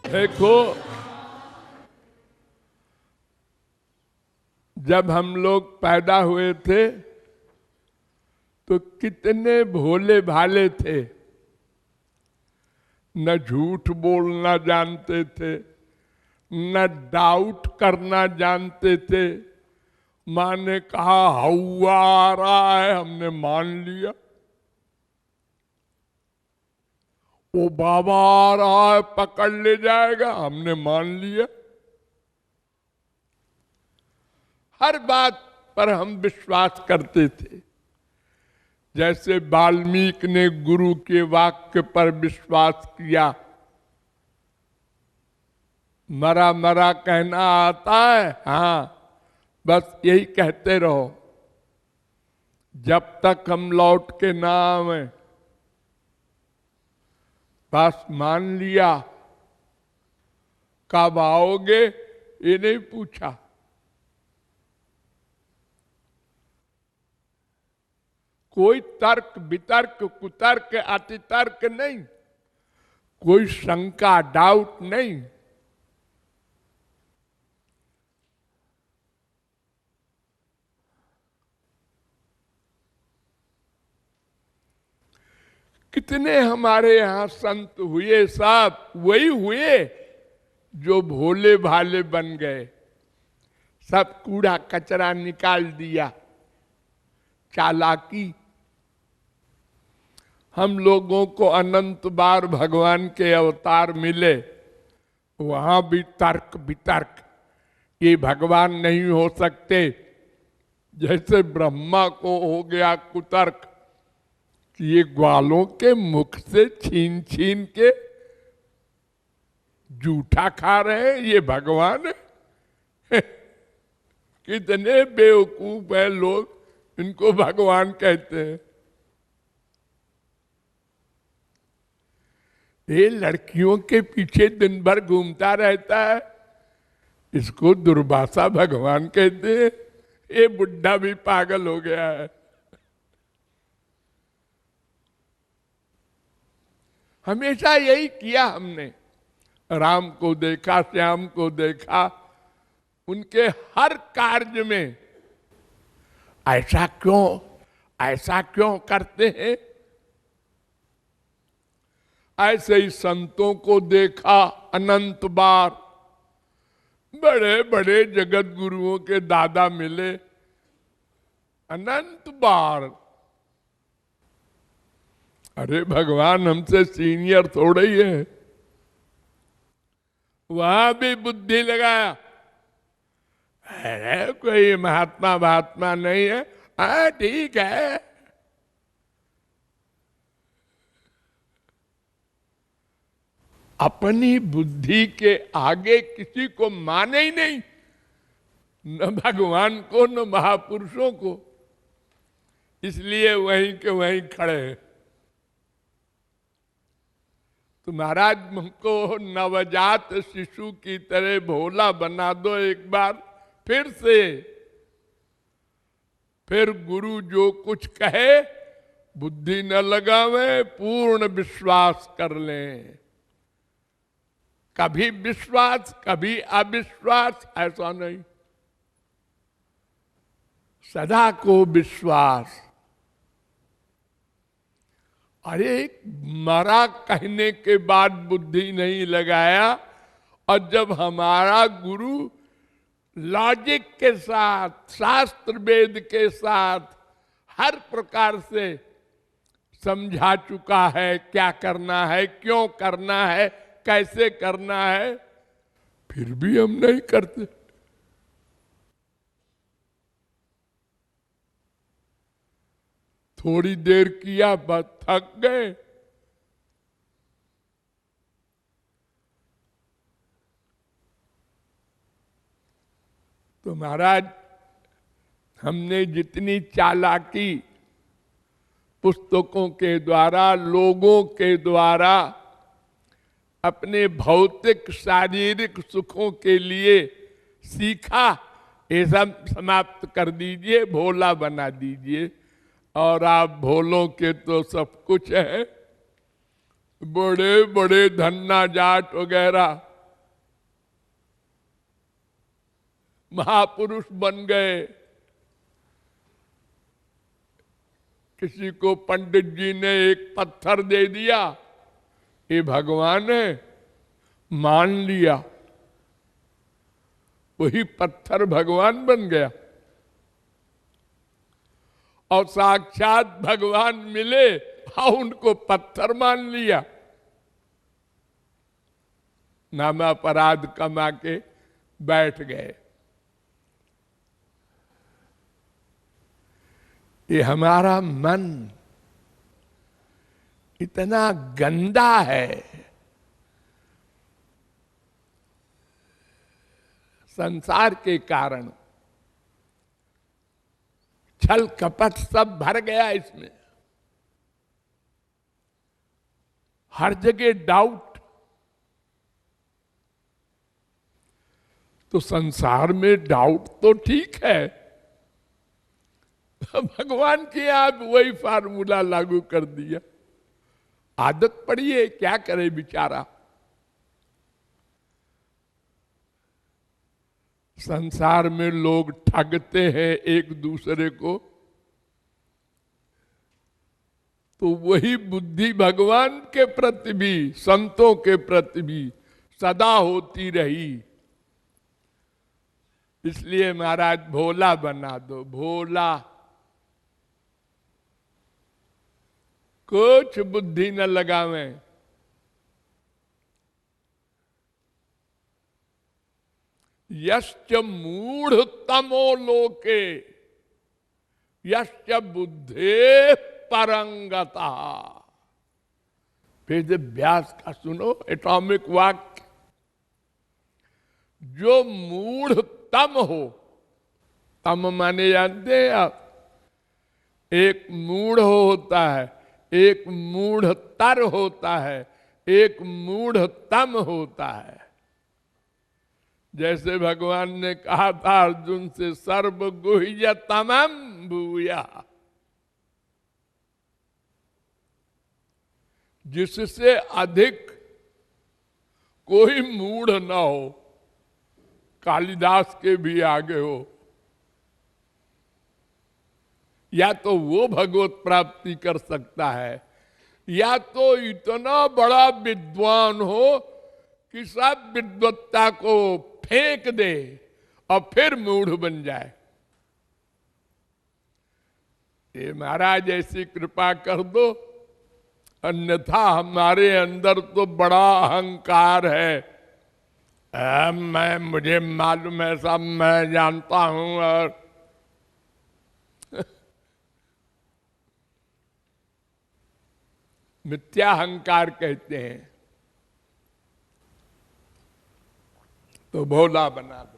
देखो, जब हम लोग पैदा हुए थे तो कितने भोले भाले थे। न झूठ बोलना जानते थे, न डाउट करना जानते थे। माँ ने कहा हवा आ रहा है, हमने मान लिया। वो बाबा आ रहा है, पकड़ ले जाएगा, हमने मान लिया। हर बात पर हम विश्वास करते थे। जैसे वाल्मीकि ने गुरु के वाक्य पर विश्वास किया। मरा मरा कहना आता है, हाँ, बस यही कहते रहो जब तक हम लौट के ना आवे। बस मान लिया। कब आओगे ये नहीं पूछा। कोई तर्क वितर्क कुतर्क अतितर्क नहीं, कोई शंका डाउट नहीं। कितने हमारे यहां संत हुए, साहब वही हुए जो भोले भाले बन गए। सब कूड़ा कचरा निकाल दिया, चालाकी। हम लोगों को अनंत बार भगवान के अवतार मिले, वहां भी तर्क वितर्क, ये भगवान नहीं हो सकते। जैसे ब्रह्मा को हो गया कुतर्क कि ये ग्वालों के मुख से छीन छीन के जूठा खा रहे हैं, ये भगवान है। कितने बेवकूफ है लोग, इनको भगवान कहते हैं। ये लड़कियों के पीछे दिन भर घूमता रहता है, इसको दुर्वासा भगवान कहते हैं। ये बुढ़ा भी पागल हो गया है। हमेशा यही किया हमने। राम को देखा, श्याम को देखा, उनके हर कार्य में ऐसा क्यों करते हैं। ऐसे ही संतों को देखा अनंत बार। बड़े बड़े जगत गुरुओं के दादा मिले अनंत बार। अरे भगवान हमसे सीनियर थोड़े ही है। वहां भी बुद्धि लगाया, अरे कोई महात्मा नहीं है, हाँ ठीक है। अपनी बुद्धि के आगे किसी को माने ही नहीं, न भगवान को न महापुरुषों को। इसलिए वहीं के वहीं खड़े हैं। तो महाराज हमको नवजात शिशु की तरह भोला बना दो एक बार फिर से। फिर गुरु जो कुछ कहे बुद्धि न लगावे, पूर्ण विश्वास कर लें। कभी विश्वास कभी अविश्वास ऐसा नहीं, सदा को विश्वास। अरे मरा कहने के बाद बुद्धि नहीं लगाया, और जब हमारा गुरु लॉजिक के साथ, शास्त्र वेद के साथ हर प्रकार से समझा चुका है क्या करना है, क्यों करना है, कैसे करना है, फिर भी हम नहीं करते। थोड़ी देर किया, बस थक गए। तो महाराज हमने जितनी चालाकी पुस्तकों के द्वारा, लोगों के द्वारा अपने भौतिक शारीरिक सुखों के लिए सीखा, ये सब समाप्त कर दीजिए, भोला बना दीजिए। और आप भोलों के तो सब कुछ है। बड़े बड़े धन्ना जाट वगैरह महापुरुष बन गए। किसी को पंडित जी ने एक पत्थर दे दिया, ये भगवान है, मान लिया, वही पत्थर भगवान बन गया। और साक्षात भगवान मिले और उनको पत्थर मान लिया, नाम अपराध कमा के बैठ गए। ये हमारा मन इतना गंदा है, संसार के कारण छल कपट सब भर गया इसमें, हर जगह डाउट। तो संसार में डाउट तो ठीक है, भगवान के आप वही फार्मूला लागू कर दिया। आदत पड़ी है, क्या करे बेचारा। संसार में लोग ठगते हैं एक दूसरे को, तो वही बुद्धि भगवान के प्रति भी, संतों के प्रति भी सदा होती रही। इसलिए महाराज भोला बना दो, भोला, कुछ बुद्धि न लगावें। यश्च मूढ़ तमो लोके यश्च बुद्धे परंगता। वेद व्यास का सुनो एटॉमिक वाक्य। जो मूढ़ तम हो, तम माने जानते हैं आप, एक मूढ़ होता है, एक मूढ़ तर होता है, एक मूढ़ तम होता है। जैसे भगवान ने कहा था अर्जुन से, सर्व गुह्य तमम भूया, जिससे अधिक कोई मूढ़ न हो, कालिदास के भी आगे हो। या तो वो भगवत प्राप्ति कर सकता है, या तो इतना बड़ा विद्वान हो कि सब विद्वत्ता को फेंक दे और फिर मूढ़ बन जाए। ये महाराज ऐसी कृपा कर दो, अन्यथा हमारे अंदर तो बड़ा अहंकार है। मुझे मालूम है, सब मैं जानता हूं। और मिथ्या अहंकार कहते हैं। तो भोला बना दो।